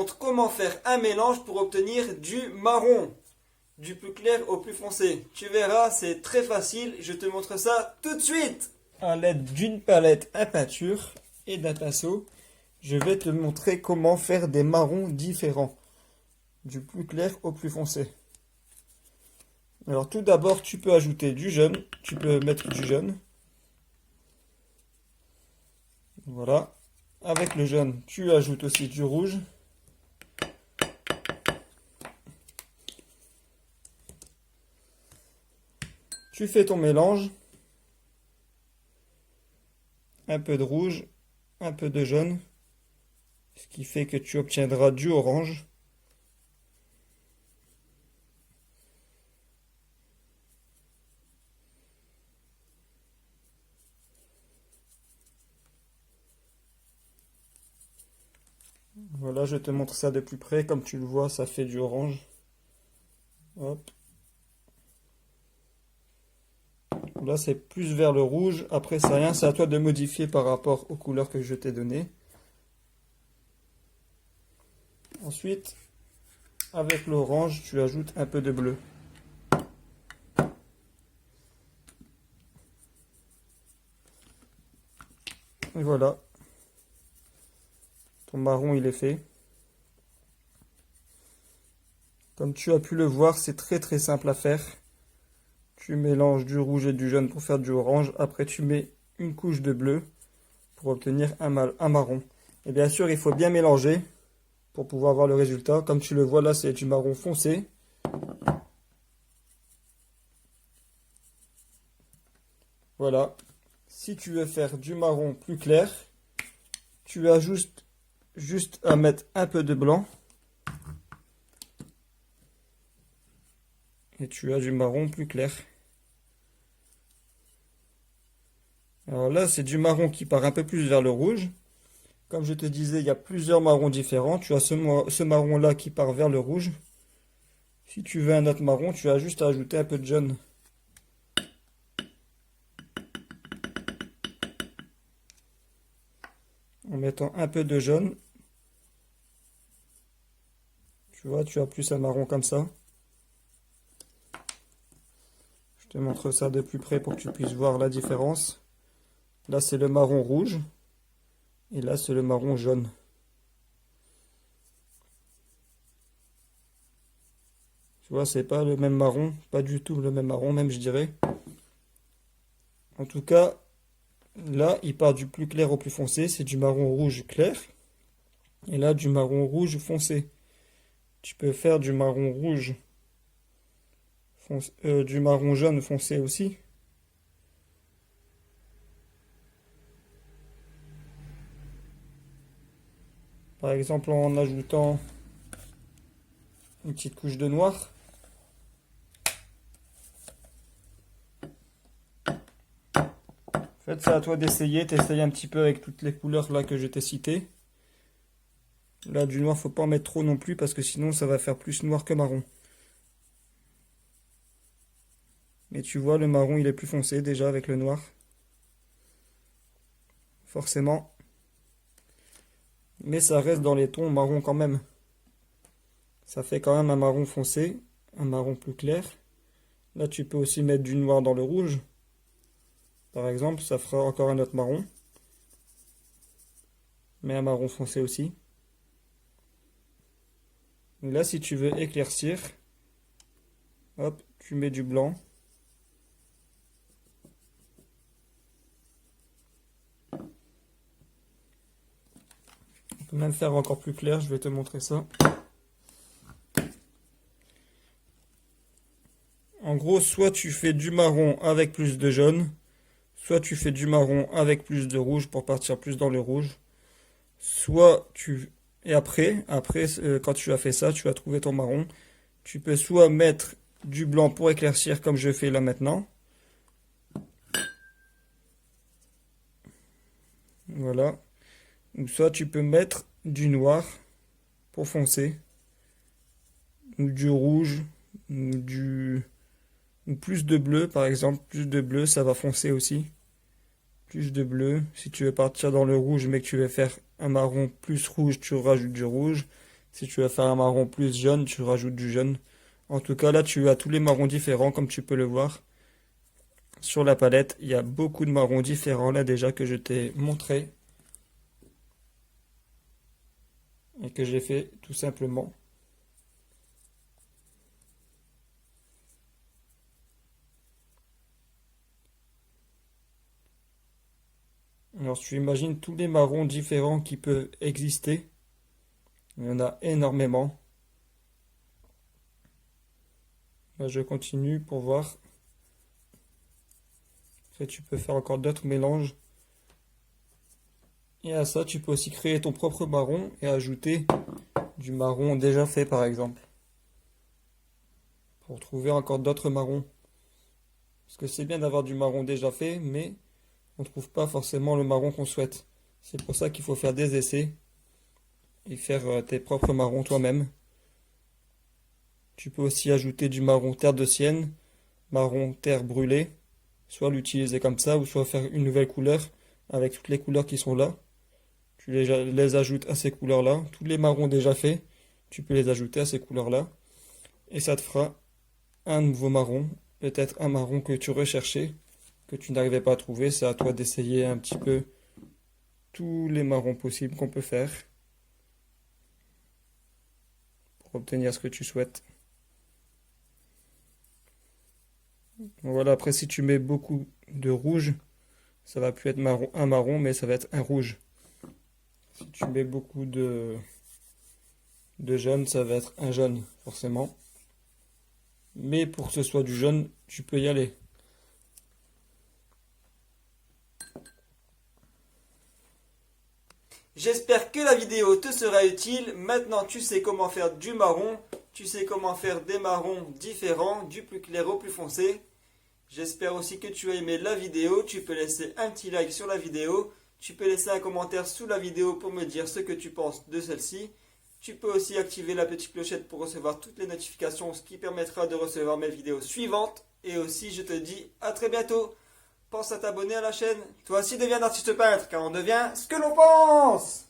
montre comment faire un mélange pour obtenir du marron, du plus clair au plus foncé. Tu verras, c'est très facile, je te montre ça tout de suite. À l'aide d'une palette à peinture et d'un pinceau, je vais te montrer comment faire des marrons différents, du plus clair au plus foncé. Alors tout d'abord, tu peux ajouter du jaune, tu peux mettre du jaune. Voilà. Avec le jaune, tu ajoutes aussi du rouge. Tu fais ton mélange. Un peu de rouge, un peu de jaune. Ce qui fait que tu obtiendras du orange. Voilà, je te montre ça de plus près. Comme tu le vois, ça fait du orange. Hop. Là, c'est plus vers le rouge. Après, c'est rien. C'est à toi de modifier par rapport aux couleurs que je t'ai données. Ensuite, avec l'orange, tu ajoutes un peu de bleu. Et voilà. Ton marron, il est fait. Comme tu as pu le voir, c'est très très simple à faire. Tu mélanges du rouge et du jaune pour faire du orange. Après, tu mets une couche de bleu pour obtenir un marron. Et bien sûr, il faut bien mélanger pour pouvoir voir le résultat. Comme tu le vois là, c'est du marron foncé. Voilà. Si tu veux faire du marron plus clair, tu as juste à mettre un peu de blanc. Et tu as du marron plus clair. Alors là, c'est du marron qui part un peu plus vers le rouge. Comme je te disais, il y a plusieurs marrons différents. Tu as ce marron-là qui part vers le rouge. Si tu veux un autre marron, tu as juste à ajouter un peu de jaune. En mettant un peu de jaune. Tu vois, tu as plus un marron comme ça. Je te montre ça de plus près pour que tu puisses voir la différence. Là, c'est le marron rouge. Et là, c'est le marron jaune. Tu vois, c'est pas le même marron. Pas du tout le même marron, même je dirais. En tout cas, là, il part du plus clair au plus foncé. C'est du marron rouge clair. Et là, du marron rouge foncé. Tu peux faire du marron rouge. Du marron jaune foncé aussi. Par exemple, en ajoutant une petite couche de noir. En fait, c'est à toi d'essayer. T'essayes un petit peu avec toutes les couleurs là que je t'ai citées. Là, du noir, faut pas en mettre trop non plus parce que sinon, ça va faire plus noir que marron. Mais tu vois, le marron, il est plus foncé déjà avec le noir. Forcément. Mais ça reste dans les tons marron quand même. Ça fait quand même un marron foncé, un marron plus clair. Là, tu peux aussi mettre du noir dans le rouge. Par exemple, ça fera encore un autre marron. Mais un marron foncé aussi. Et là, si tu veux éclaircir, hop, tu mets du blanc. On peut même faire encore plus clair, je vais te montrer ça. En gros, soit tu fais du marron avec plus de jaune, soit tu fais du marron avec plus de rouge pour partir plus dans le rouge. Soit tu... Et après, quand tu as fait ça, tu as trouvé ton marron. Tu peux soit mettre du blanc pour éclaircir comme je fais là maintenant. Voilà. Ou soit tu peux mettre du noir pour foncer. Ou du rouge. Ou plus de bleu par exemple. Plus de bleu, ça va foncer aussi. Plus de bleu. Si tu veux partir dans le rouge mais que tu veux faire un marron plus rouge, tu rajoutes du rouge. Si tu veux faire un marron plus jaune, tu rajoutes du jaune. En tout cas, là, tu as tous les marrons différents, comme tu peux le voir. Sur la palette, il y a beaucoup de marrons différents, là, déjà, que je t'ai montré. Et que j'ai fait tout simplement. Alors, tu imagines tous les marrons différents qui peuvent exister. Il y en a énormément. Là, je continue pour voir. Après, tu peux faire encore d'autres mélanges. Et à ça, tu peux aussi créer ton propre marron et ajouter du marron déjà fait, par exemple. Pour trouver encore d'autres marrons. Parce que c'est bien d'avoir du marron déjà fait, mais on ne trouve pas forcément le marron qu'on souhaite. C'est pour ça qu'il faut faire des essais et faire tes propres marrons toi-même. Tu peux aussi ajouter du marron terre de sienne, marron terre brûlée, soit l'utiliser comme ça, ou soit faire une nouvelle couleur avec toutes les couleurs qui sont là. Tu les ajoutes à ces couleurs-là. Tous les marrons déjà faits, tu peux les ajouter à ces couleurs-là. Et ça te fera un nouveau marron, peut-être un marron que tu recherchais, que tu n'arrivais pas à trouver. C'est à toi d'essayer un petit peu tous les marrons possibles qu'on peut faire pour obtenir ce que tu souhaites. Voilà, après si tu mets beaucoup de rouge, ça va plus être un marron, mais ça va être un rouge. Si tu mets beaucoup de jaune, ça va être un jaune, forcément. Mais pour que ce soit du jaune, tu peux y aller. J'espère que la vidéo te sera utile. Maintenant, tu sais comment faire du marron. Tu sais comment faire des marrons différents, du plus clair au plus foncé. J'espère aussi que tu as aimé la vidéo. Tu peux laisser un petit like sur la vidéo. Tu peux laisser un commentaire sous la vidéo pour me dire ce que tu penses de celle-ci. Tu peux aussi activer la petite clochette pour recevoir toutes les notifications, ce qui permettra de recevoir mes vidéos suivantes. Et aussi, je te dis à très bientôt. Pense à t'abonner à la chaîne. Toi aussi deviens un artiste peintre, car on devient ce que l'on pense.